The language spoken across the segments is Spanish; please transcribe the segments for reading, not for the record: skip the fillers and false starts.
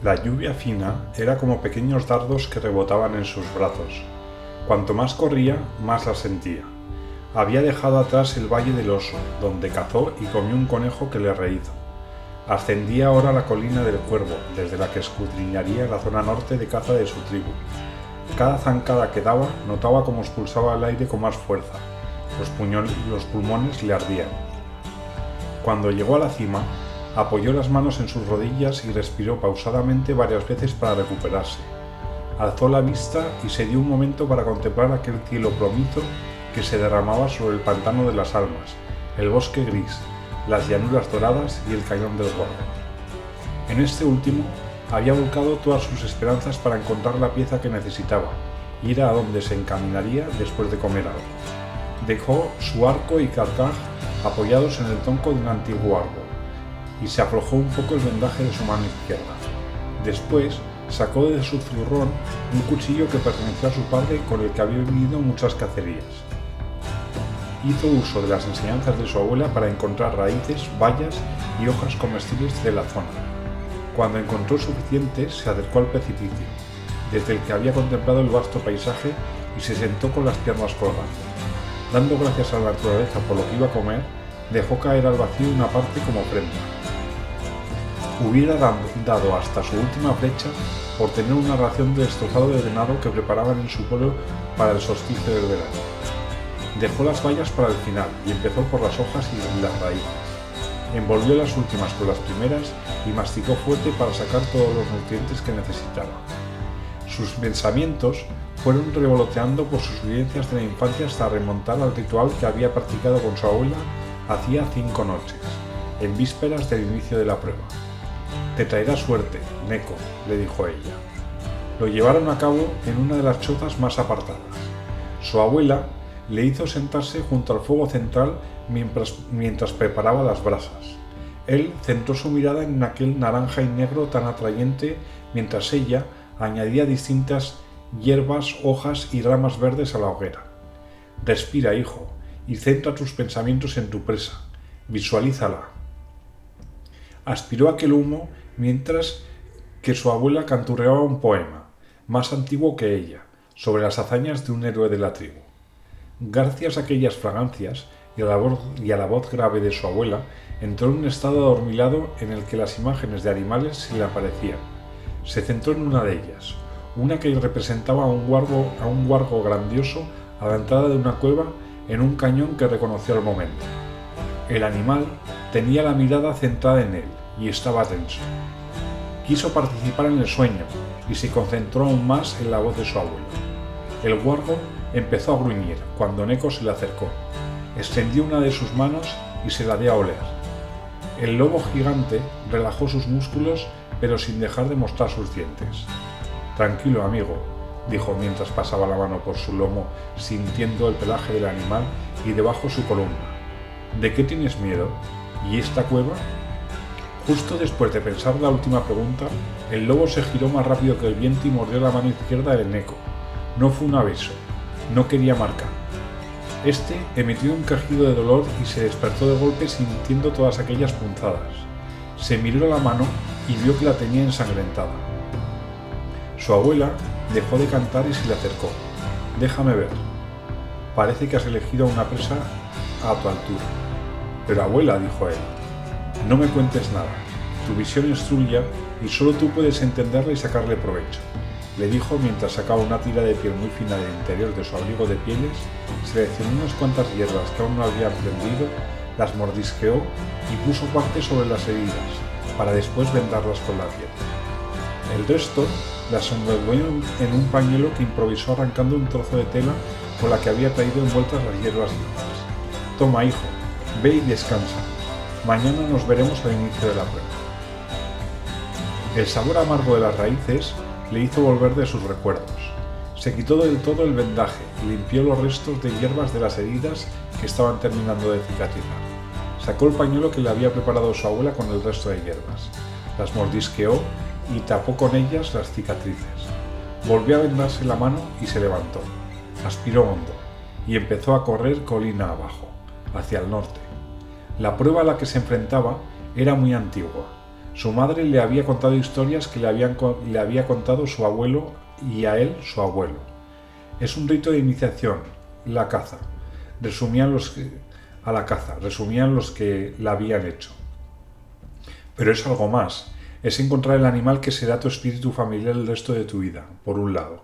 La lluvia fina era como pequeños dardos que rebotaban en sus brazos. Cuanto más corría, más la sentía. Había dejado atrás el Valle del Oso, donde cazó y comió un conejo que le rehizo. Ascendía ahora la colina del Cuervo, desde la que escudriñaría la zona norte de caza de su tribu. Cada zancada que daba notaba cómo expulsaba el aire con más fuerza. Los pulmones le ardían. Cuando llegó a la cima, apoyó las manos en sus rodillas y respiró pausadamente varias veces para recuperarse. Alzó la vista y se dio un momento para contemplar aquel cielo plomizo que se derramaba sobre el pantano de las Almas, el bosque gris, las llanuras doradas y el cañón del Guardo. En este último había volcado todas sus esperanzas para encontrar la pieza que necesitaba, ir a donde se encaminaría después de comer algo. Dejó su arco y carcaj apoyados en el tronco de un antiguo árbol, y se aflojó un poco el vendaje de su mano izquierda. Después sacó de su zurrón un cuchillo que perteneció a su padre con el que había vivido muchas cacerías. Hizo uso de las enseñanzas de su abuela para encontrar raíces, bayas y hojas comestibles de la zona. Cuando encontró suficientes, se acercó al precipicio, desde el que había contemplado el vasto paisaje, y se sentó con las piernas colgando. Dando gracias a la naturaleza por lo que iba a comer, dejó caer al vacío una parte como ofrenda. Hubiera dado hasta su última flecha por tener una ración de destrozado de venado que preparaban en su pueblo para el solsticio del verano. Dejó las bayas para el final y empezó por las hojas y las raíces. Envolvió las últimas con las primeras y masticó fuerte para sacar todos los nutrientes que necesitaba. Sus pensamientos fueron revoloteando por sus vivencias de la infancia hasta remontar al ritual que había practicado con su abuela hacía 5 noches, en vísperas del inicio de la prueba. «Te traerá suerte, Neko», le dijo ella. Lo llevaron a cabo en una de las chozas más apartadas. Su abuela le hizo sentarse junto al fuego central mientras preparaba las brasas. Él centró su mirada en aquel naranja y negro tan atrayente mientras ella añadía distintas hierbas, hojas y ramas verdes a la hoguera. «Respira, hijo, y centra tus pensamientos en tu presa. Visualízala». Aspiró aquel humo mientras que su abuela canturreaba un poema, más antiguo que ella, sobre las hazañas de un héroe de la tribu. Gracias a aquellas fragancias y a la voz grave de su abuela, entró en un estado adormilado en el que las imágenes de animales se le aparecían. Se centró en una de ellas, una que representaba a un guargo grandioso a la entrada de una cueva en un cañón que reconoció al momento. El animal tenía la mirada centrada en él y estaba tenso. Quiso participar en el sueño y se concentró aún más en la voz de su abuelo. El guargo empezó a gruñir cuando Neko se le acercó. Extendió una de sus manos y se la dio a oler. El lobo gigante relajó sus músculos, pero sin dejar de mostrar sus dientes. «Tranquilo, amigo», dijo mientras pasaba la mano por su lomo, sintiendo el pelaje del animal y debajo su columna. «¿De qué tienes miedo? ¿Y esta cueva?». Justo después de pensar la última pregunta, el lobo se giró más rápido que el viento y mordió la mano izquierda de Neko. No fue un aviso, no quería marcar. Este emitió un quejido de dolor y se despertó de golpe sintiendo todas aquellas punzadas. Se miró la mano y vio que la tenía ensangrentada. Su abuela dejó de cantar y se le acercó. «Déjame ver. Parece que has elegido a una presa a tu altura». «Pero abuela», dijo él, «no me cuentes nada. Tu visión es tuya y solo tú puedes entenderla y sacarle provecho», le dijo mientras sacaba una tira de piel muy fina del interior de su abrigo de pieles, seleccionó unas cuantas hierbas que aún no había prendido, las mordisqueó y puso parte sobre las heridas, para después vendarlas con la piel. El resto las envolvió en un pañuelo que improvisó arrancando un trozo de tela con la que había traído envueltas las hierbas vivas. «Toma, hijo, ve y descansa. Mañana nos veremos al inicio de la prueba». El sabor amargo de las raíces le hizo volver de sus recuerdos. Se quitó del todo el vendaje y limpió los restos de hierbas de las heridas que estaban terminando de cicatrizar. Sacó el pañuelo que le había preparado su abuela con el resto de hierbas, las mordisqueó y tapó con ellas las cicatrices. Volvió a vendarse la mano y se levantó. Aspiró hondo y empezó a correr colina abajo, hacia el norte. La prueba a la que se enfrentaba era muy antigua. Su madre le había contado historias que le había contado su abuelo y a él su abuelo. Es un rito de iniciación, la caza, resumían los que la habían hecho. Pero es algo más, es encontrar el animal que será tu espíritu familiar el resto de tu vida, por un lado.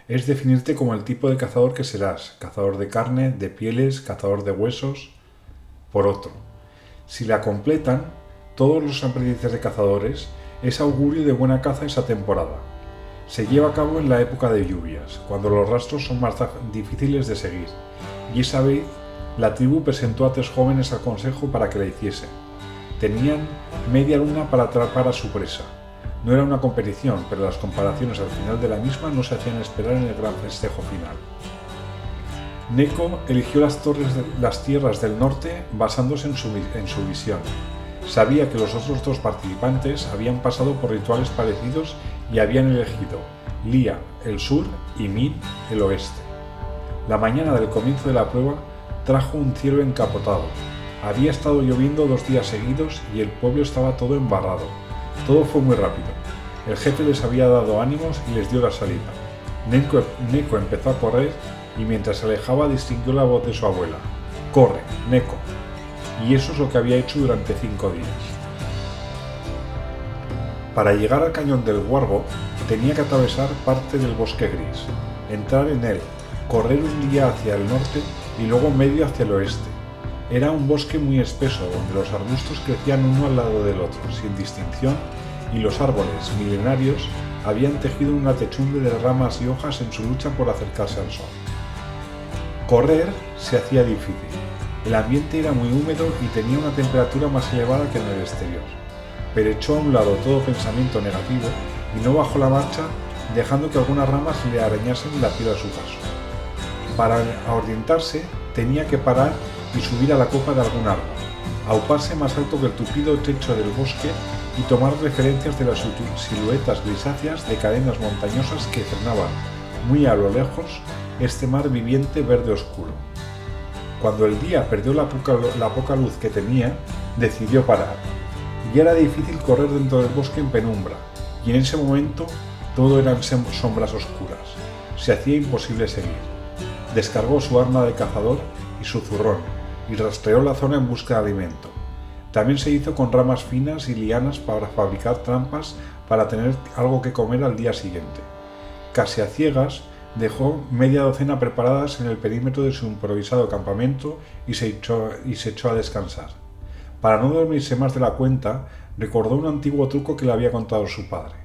Es definirte como el tipo de cazador que serás, cazador de carne, de pieles, cazador de huesos, por otro. Si la completan, todos los aprendices de cazadores, es augurio de buena caza esa temporada. Se lleva a cabo en la época de lluvias, cuando los rastros son más difíciles de seguir, y esa vez la tribu presentó a 3 jóvenes al consejo para que la hiciesen. Tenían media luna para atrapar a su presa. No era una competición, pero las comparaciones al final de la misma no se hacían esperar en el gran festejo final. Neco eligió las tierras del norte basándose en su visión. Sabía que los otros 2 participantes habían pasado por rituales parecidos y habían elegido Lía, el sur, y Min, el oeste. La mañana del comienzo de la prueba trajo un cielo encapotado. Había estado lloviendo 2 días seguidos y el pueblo estaba todo embarrado. Todo fue muy rápido. El jefe les había dado ánimos y les dio la salida. Neco empezó a correr y mientras se alejaba distinguió la voz de su abuela. «Corre, Neco». Y eso es lo que había hecho durante 5 días. Para llegar al cañón del Guargo tenía que atravesar parte del bosque gris, entrar en él, correr un día hacia el norte y luego medio hacia el oeste. Era un bosque muy espeso donde los arbustos crecían uno al lado del otro, sin distinción, y los árboles, milenarios, habían tejido una techumbre de ramas y hojas en su lucha por acercarse al sol. Correr se hacía difícil. El ambiente era muy húmedo y tenía una temperatura más elevada que en el exterior, pero echó a un lado todo pensamiento negativo y no bajó la marcha, dejando que algunas ramas le arañasen la piel a su paso. Para orientarse, tenía que parar y subir a la copa de algún árbol, auparse más alto que el tupido techo del bosque y tomar referencias de las siluetas grisáceas de cadenas montañosas que frenaban, muy a lo lejos, este mar viviente verde oscuro. Cuando el día perdió la poca luz que tenía, decidió parar. Y era difícil correr dentro del bosque en penumbra, y en ese momento todo eran sombras oscuras. Se hacía imposible seguir. Descargó su arma de cazador y su zurrón, y rastreó la zona en busca de alimento. También se hizo con ramas finas y lianas para fabricar trampas para tener algo que comer al día siguiente. Casi a ciegas, dejó media docena preparadas en el perímetro de su improvisado campamento y se echó a descansar. Para no dormirse más de la cuenta, recordó un antiguo truco que le había contado su padre.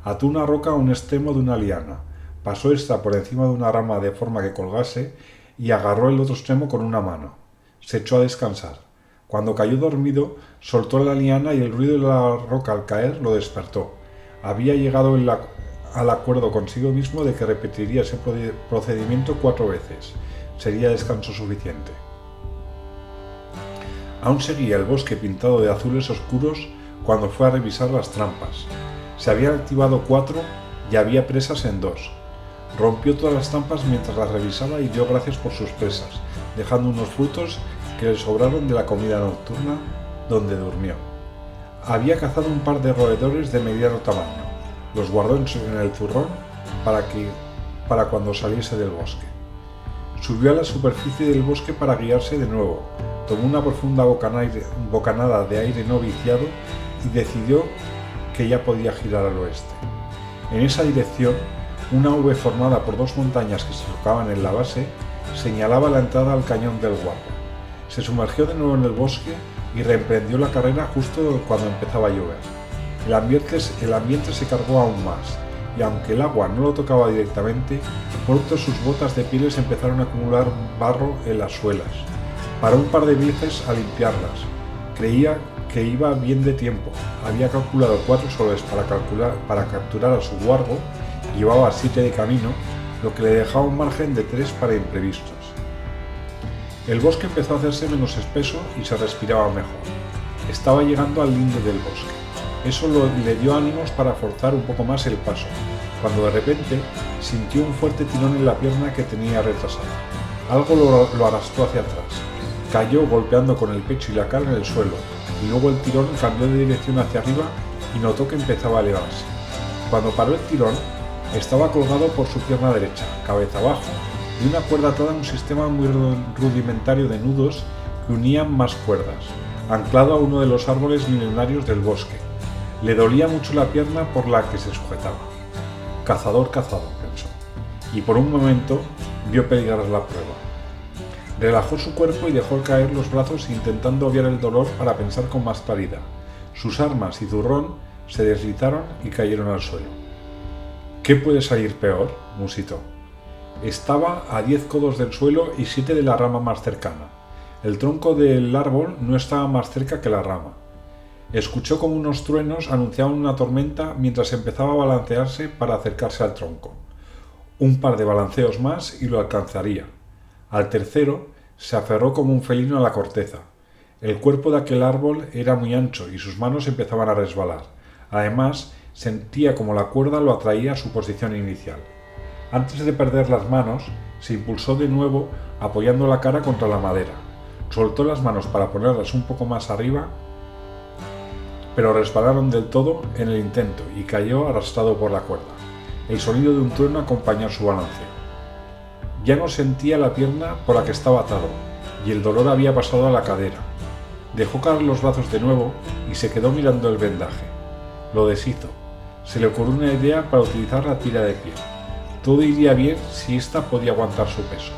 Ató una roca a un extremo de una liana, pasó esta por encima de una rama de forma que colgase y agarró el otro extremo con una mano. Se echó a descansar. Cuando cayó dormido, soltó la liana y el ruido de la roca al caer lo despertó. Había llegado al acuerdo consigo mismo de que repetiría ese procedimiento 4 veces. Sería descanso suficiente. Aún seguía el bosque pintado de azules oscuros cuando fue a revisar las trampas. Se habían activado 4 y había presas en 2. Rompió todas las trampas mientras las revisaba y dio gracias por sus presas, dejando unos frutos que le sobraron de la comida nocturna donde durmió. Había cazado un par de roedores de mediano tamaño. Los guardó en el zurrón para cuando saliese del bosque. Subió a la superficie del bosque para guiarse de nuevo, tomó una profunda bocanada de aire no viciado y decidió que ya podía girar al oeste. En esa dirección, una V formada por 2 montañas que se chocaban en la base señalaba la entrada al cañón del Guargo. Se sumergió de nuevo en el bosque y reemprendió la carrera justo cuando empezaba a llover. El ambiente se cargó aún más, y aunque el agua no lo tocaba directamente, pronto sus botas de pieles empezaron a acumular barro en las suelas. Paró un par de veces a limpiarlas. Creía que iba bien de tiempo. Había calculado 4 soles para capturar a su guargo, llevaba 7 de camino, lo que le dejaba un margen de 3 para imprevistos. El bosque empezó a hacerse menos espeso y se respiraba mejor. Estaba llegando al linde del bosque. Eso le dio ánimos para forzar un poco más el paso, cuando de repente sintió un fuerte tirón en la pierna que tenía retrasada. Algo lo arrastró hacia atrás. Cayó golpeando con el pecho y la cara en el suelo, y luego el tirón cambió de dirección hacia arriba y notó que empezaba a elevarse. Cuando paró el tirón, estaba colgado por su pierna derecha, cabeza abajo, de una cuerda atada a un sistema muy rudimentario de nudos que unían más cuerdas, anclado a uno de los árboles milenarios del bosque. Le dolía mucho la pierna por la que se sujetaba. Cazador, cazador, pensó, y por un momento vio peligrar la prueba. Relajó su cuerpo y dejó caer los brazos intentando obviar el dolor para pensar con más claridad. Sus armas y zurrón se deslizaron y cayeron al suelo. ¿Qué puede salir peor?, musitó. Estaba a 10 codos del suelo y 7 de la rama más cercana. El tronco del árbol no estaba más cerca que la rama. Escuchó como unos truenos anunciaban una tormenta mientras empezaba a balancearse para acercarse al tronco. Un par de balanceos más y lo alcanzaría. Al tercero, se aferró como un felino a la corteza. El cuerpo de aquel árbol era muy ancho y sus manos empezaban a resbalar. Además, sentía como la cuerda lo atraía a su posición inicial. Antes de perder las manos, se impulsó de nuevo apoyando la cara contra la madera. Soltó las manos para ponerlas un poco más arriba, pero resbalaron del todo en el intento y cayó arrastrado por la cuerda. El sonido de un trueno acompañó su balanceo. Ya no sentía la pierna por la que estaba atado, y el dolor había pasado a la cadera. Dejó caer los brazos de nuevo y se quedó mirando el vendaje. Lo deshizo. Se le ocurrió una idea para utilizar la tira de pie. Todo iría bien si ésta podía aguantar su peso.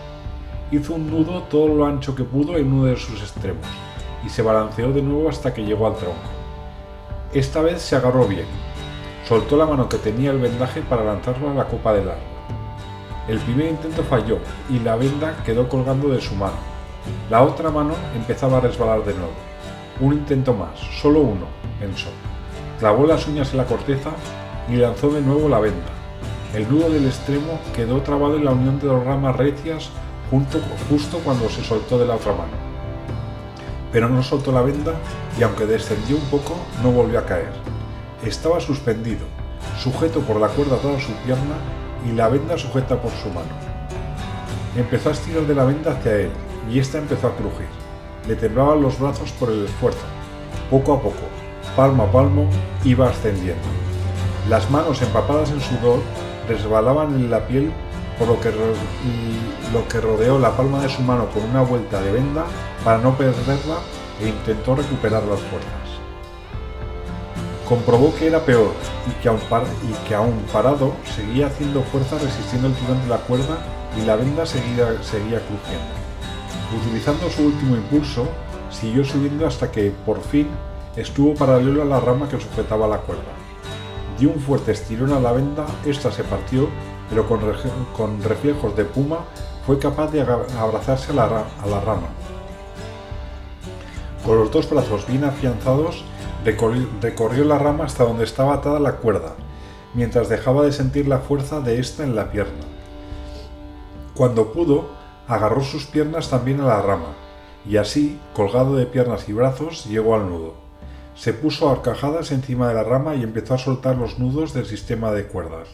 Hizo un nudo todo lo ancho que pudo en uno de sus extremos, y se balanceó de nuevo hasta que llegó al tronco. Esta vez se agarró bien. Soltó la mano que tenía el vendaje para lanzarlo a la copa del árbol. El primer intento falló y la venda quedó colgando de su mano. La otra mano empezaba a resbalar de nuevo. Un intento más, solo uno, pensó. Clavó las uñas en la corteza y lanzó de nuevo la venda. El nudo del extremo quedó trabado en la unión de dos ramas recias justo cuando se soltó de la otra mano. Pero no soltó la venda y aunque descendió un poco, no volvió a caer. Estaba suspendido, sujeto por la cuerda atada a su pierna y la venda sujeta por su mano. Empezó a estirar de la venda hacia él y ésta empezó a crujir. Le temblaban los brazos por el esfuerzo. Poco a poco, palmo a palmo, iba ascendiendo. Las manos empapadas en sudor resbalaban en la piel por lo que rodeó la palma de su mano con una vuelta de venda para no perderla e intentó recuperar las fuerzas. Comprobó que era peor y que aún parado seguía haciendo fuerza resistiendo el tirón de la cuerda y la venda seguía crujiendo. Utilizando su último impulso, siguió subiendo hasta que, por fin, estuvo paralelo a la rama que sujetaba la cuerda. Dio un fuerte estirón a la venda, esta se partió, pero con reflejos de puma fue capaz de abrazarse a la rama. Con los dos brazos bien afianzados, recorrió la rama hasta donde estaba atada la cuerda, mientras dejaba de sentir la fuerza de ésta en la pierna. Cuando pudo, agarró sus piernas también a la rama, y así, colgado de piernas y brazos, llegó al nudo. Se puso a horcajadas encima de la rama y empezó a soltar los nudos del sistema de cuerdas.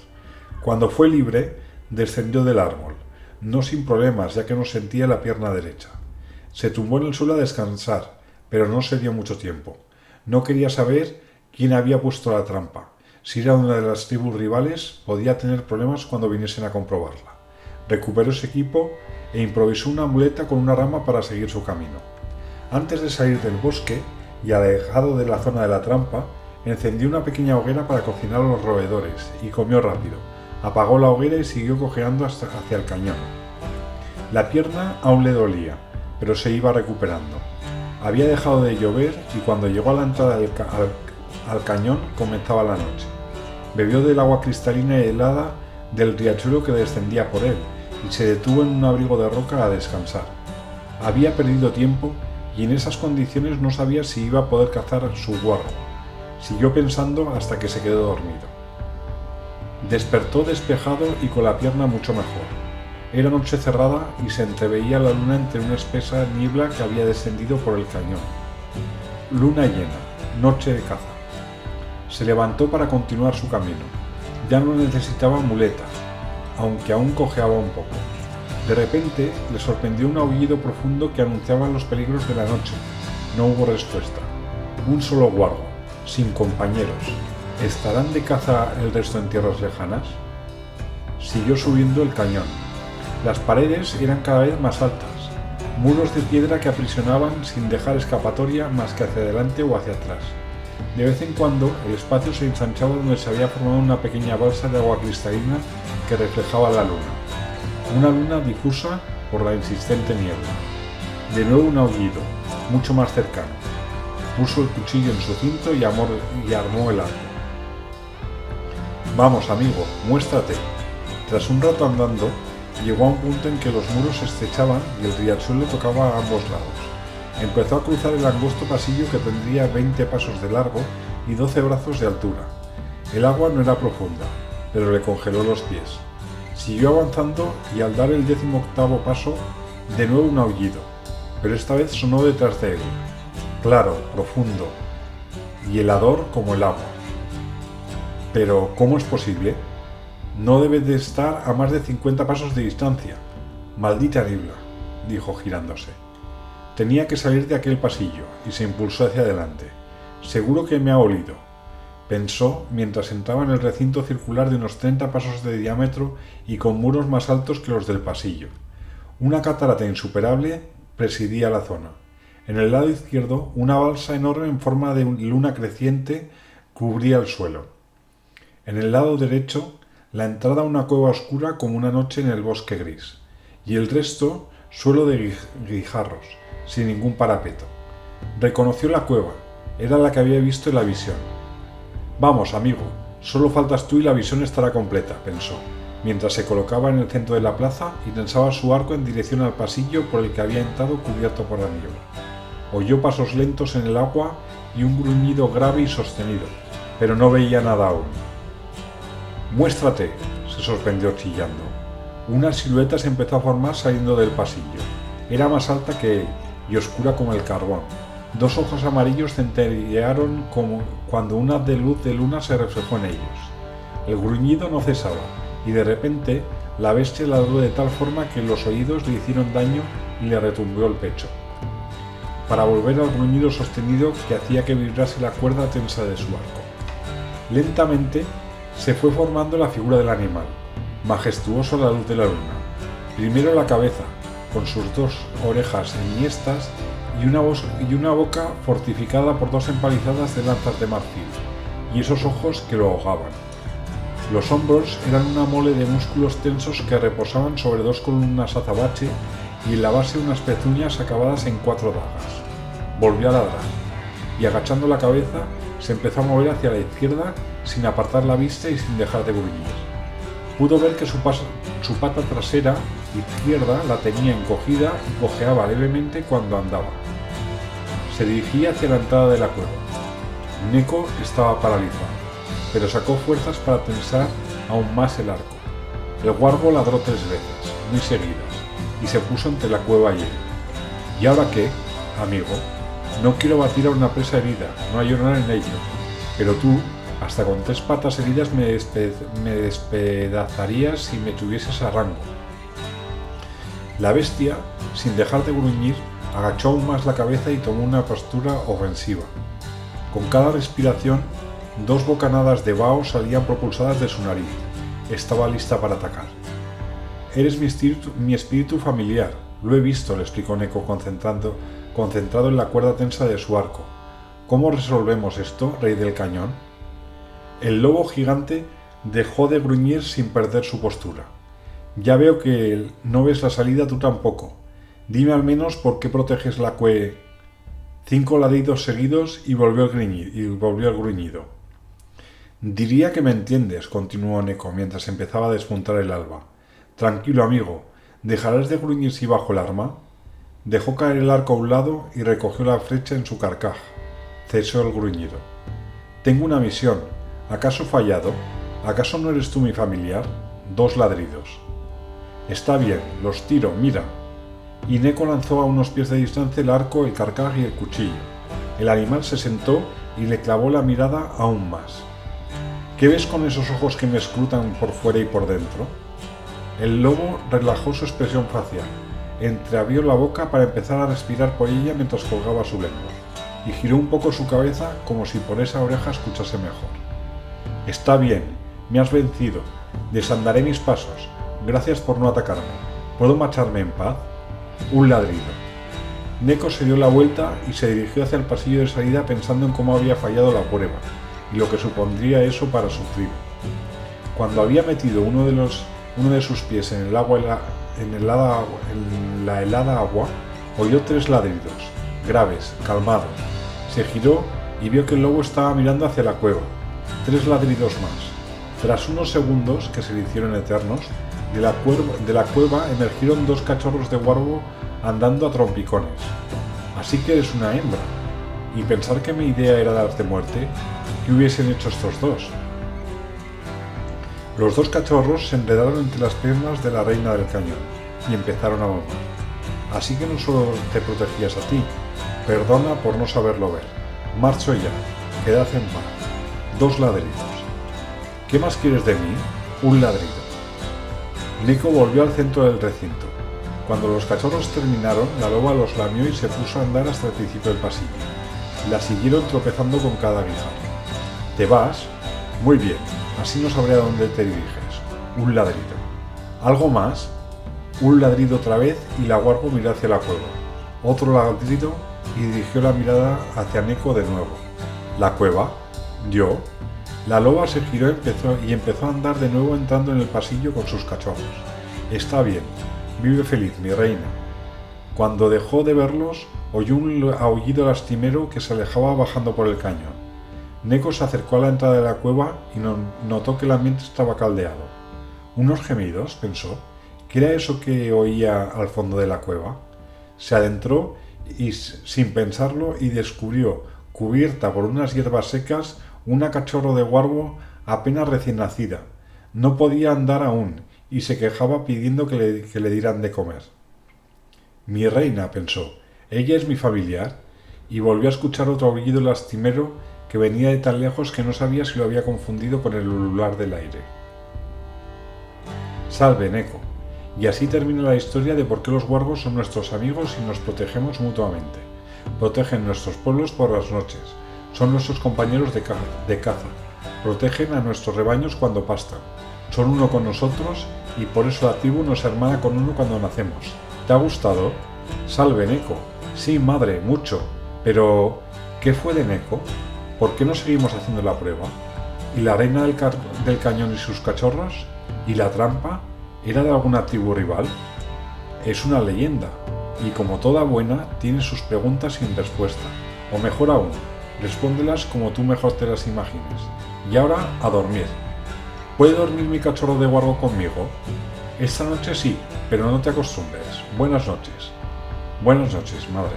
Cuando fue libre, descendió del árbol, no sin problemas ya que no sentía la pierna derecha. Se tumbó en el suelo a descansar, pero no se dio mucho tiempo. No quería saber quién había puesto la trampa. Si era una de las tribus rivales, podía tener problemas cuando viniesen a comprobarla. Recuperó su equipo e improvisó una muleta con una rama para seguir su camino. Antes de salir del bosque, y alejado de la zona de la trampa, encendió una pequeña hoguera para cocinar a los roedores y comió rápido. Apagó la hoguera y siguió cojeando hacia el cañón. La pierna aún le dolía, pero se iba recuperando. Había dejado de llover y cuando llegó a la entrada al cañón comenzaba la noche. Bebió del agua cristalina y helada del riachuelo que descendía por él y se detuvo en un abrigo de roca a descansar. Había perdido tiempo y en esas condiciones no sabía si iba a poder cazar su guarro. Siguió pensando hasta que se quedó dormido. Despertó despejado y con la pierna mucho mejor. Era noche cerrada y se entreveía la luna entre una espesa niebla que había descendido por el cañón. Luna llena, noche de caza. Se levantó para continuar su camino. Ya no necesitaba muleta, aunque aún cojeaba un poco. De repente le sorprendió un aullido profundo que anunciaba los peligros de la noche. No hubo respuesta. Un solo guardo, sin compañeros, ¿Estarán de caza el resto en tierras lejanas? Siguió subiendo el cañón. Las paredes eran cada vez más altas, muros de piedra que aprisionaban sin dejar escapatoria más que hacia adelante o hacia atrás. De vez en cuando el espacio se ensanchaba donde se había formado una pequeña balsa de agua cristalina que reflejaba la luna. Una luna difusa por la insistente niebla. De nuevo un aullido, mucho más cercano. Puso el cuchillo en su cinto y armó el arco. «Vamos, amigo, muéstrate». Tras un rato andando, llegó a un punto en que los muros se estrechaban y el riachuelo tocaba a ambos lados. Empezó a cruzar el angosto pasillo que tendría 20 pasos de largo y 12 brazos de altura. El agua no era profunda, pero le congeló los pies. Siguió avanzando y al dar el 18º paso, de nuevo un aullido, pero esta vez sonó detrás de él, claro, profundo, y helador como el agua. Pero, ¿cómo es posible? No debe de estar a más de 50 pasos de distancia. Maldita niebla, dijo girándose. Tenía que salir de aquel pasillo y se impulsó hacia adelante. Seguro que me ha olido, pensó mientras entraba en el recinto circular de unos 30 pasos de diámetro y con muros más altos que los del pasillo. Una catarata insuperable presidía la zona. En el lado izquierdo, una balsa enorme en forma de luna creciente cubría el suelo. En el lado derecho, la entrada a una cueva oscura como una noche en el bosque gris, y el resto suelo de guijarros, sin ningún parapeto. Reconoció la cueva, era la que había visto en la visión. «Vamos, amigo, solo faltas tú y la visión estará completa», pensó, mientras se colocaba en el centro de la plaza y tensaba su arco en dirección al pasillo por el que había entrado cubierto por la niebla. Oyó pasos lentos en el agua y un gruñido grave y sostenido, pero no veía nada aún. «Muéstrate», se sorprendió chillando. Una silueta se empezó a formar saliendo del pasillo. Era más alta que él y oscura como el carbón. Dos ojos amarillos centellearon como cuando un haz de luz de luna se reflejó en ellos. El gruñido no cesaba y de repente la bestia ladró de tal forma que los oídos le hicieron daño y le retumbó el pecho, para volver al gruñido sostenido que hacía que vibrase la cuerda tensa de su arco. Lentamente se fue formando la figura del animal, majestuoso a la luz de la luna. Primero la cabeza, con sus dos orejas enhiestas y una boca fortificada por dos empalizadas de lanzas de marfil, y esos ojos que lo ahogaban. Los hombros eran una mole de músculos tensos que reposaban sobre dos columnas azabache y en la base unas pezuñas acabadas en 4 dagas. Volvió a ladrar, y agachando la cabeza se empezó a mover hacia la izquierda sin apartar la vista y sin dejar de gruñir. Pudo ver que su pata trasera izquierda la tenía encogida y cojeaba levemente cuando andaba. Se dirigía hacia la entrada de la cueva. Neko estaba paralizado, pero sacó fuerzas para tensar aún más el arco. El guargo ladró 3 veces, muy seguidas, y se puso entre la cueva y él. ¿Y ahora qué, amigo? No quiero batir a una presa herida, no hay honor en ello, pero tú, hasta con 3 patas heridas me despedazarías si me tuvieses a rango. La bestia, sin dejar de gruñir, agachó aún más la cabeza y tomó una postura ofensiva. Con cada respiración, 2 bocanadas de vaho salían propulsadas de su nariz. Estaba lista para atacar. «Eres mi espíritu familiar, lo he visto», le explicó Neko concentrado en la cuerda tensa de su arco. «¿Cómo resolvemos esto, rey del cañón?» El lobo gigante dejó de gruñir sin perder su postura. «Ya veo que no ves la salida tú tampoco. Dime al menos por qué proteges la cue...». 5 ladridos seguidos y volvió el gruñido. «Diría que me entiendes», continuó Neko mientras empezaba a despuntar el alba. «Tranquilo, amigo. ¿Dejarás de gruñir si bajo el arma?» Dejó caer el arco a un lado y recogió la flecha en su carcaj. Cesó el gruñido. «Tengo una misión. ¿Acaso he fallado? ¿Acaso no eres tú mi familiar?» 2 ladridos. «Está bien, los tiro, mira». Y Neko lanzó a unos pies de distancia el arco, el carcaj y el cuchillo. El animal se sentó y le clavó la mirada aún más. «¿Qué ves con esos ojos que me escrutan por fuera y por dentro?» El lobo relajó su expresión facial, entreabrió la boca para empezar a respirar por ella mientras colgaba su lengua, y giró un poco su cabeza como si por esa oreja escuchase mejor. Está bien, me has vencido. Desandaré mis pasos. Gracias por no atacarme. ¿Puedo marcharme en paz? Un ladrido. Neko se dio la vuelta y se dirigió hacia el pasillo de salida pensando en cómo había fallado la prueba y lo que supondría eso para su tribu. Cuando había metido uno de sus pies en la helada agua, oyó 3 ladridos, graves, calmados. Se giró y vio que el lobo estaba mirando hacia la cueva. 3 ladridos más. Tras unos segundos, que se le hicieron eternos, de la cueva emergieron 2 cachorros de huargo andando a trompicones. Así que eres una hembra. Y pensar que mi idea era darte muerte, ¿qué hubiesen hecho estos 2? Los 2 cachorros se enredaron entre las piernas de la reina del cañón y empezaron a mamar. Así que no solo te protegías a ti, perdona por no saberlo ver. Marcho ya, quedad en paz. 2 ladridos. ¿Qué más quieres de mí? Un ladrido. Neko volvió al centro del recinto. Cuando los cachorros terminaron, la loba los lamió y se puso a andar hasta el principio del pasillo. La siguieron tropezando con cada guijarro. ¿Te vas? Muy bien, así no sabré a dónde te diriges. Un ladrido. ¿Algo más? Un ladrido otra vez y la huargo miró hacia la cueva. Otro ladrido y dirigió la mirada hacia Neko de nuevo. ¿La cueva? ¿Yo? La loba se giró y empezó a andar de nuevo entrando en el pasillo con sus cachorros. Está bien, vive feliz, mi reina. Cuando dejó de verlos, oyó un aullido lastimero que se alejaba bajando por el cañón. Neko se acercó a la entrada de la cueva y notó que el ambiente estaba caldeado. ¿Unos gemidos?, pensó. ¿Qué era eso que oía al fondo de la cueva? Se adentró sin pensarlo y descubrió, cubierta por unas hierbas secas, una cachorro de huargo apenas recién nacida. No podía andar aún y se quejaba pidiendo que le dieran de comer. Mi reina, pensó, ella es mi familiar, y volvió a escuchar otro aullido lastimero que venía de tan lejos que no sabía si lo había confundido con el ulular del aire. Salve, Neko. Y así termina la historia de por qué los huargos son nuestros amigos y nos protegemos mutuamente. Protegen nuestros pueblos por las noches. Son nuestros compañeros de caza. Protegen a nuestros rebaños cuando pastan. Son uno con nosotros y por eso la tribu nos hermana con uno cuando nacemos. ¿Te ha gustado? Salve, Neko. Sí, madre, mucho. Pero, ¿qué fue de Neko? ¿Por qué no seguimos haciendo la prueba? ¿Y la reina del cañón y sus cachorros? ¿Y la trampa? ¿Era de alguna tribu rival? Es una leyenda, y como toda buena, tiene sus preguntas sin respuesta. O mejor aún, respóndelas como tú mejor te las imagines. Y ahora, a dormir. ¿Puede dormir mi cachorro de huargo conmigo? Esta noche sí, pero no te acostumbres. Buenas noches. Buenas noches, madre.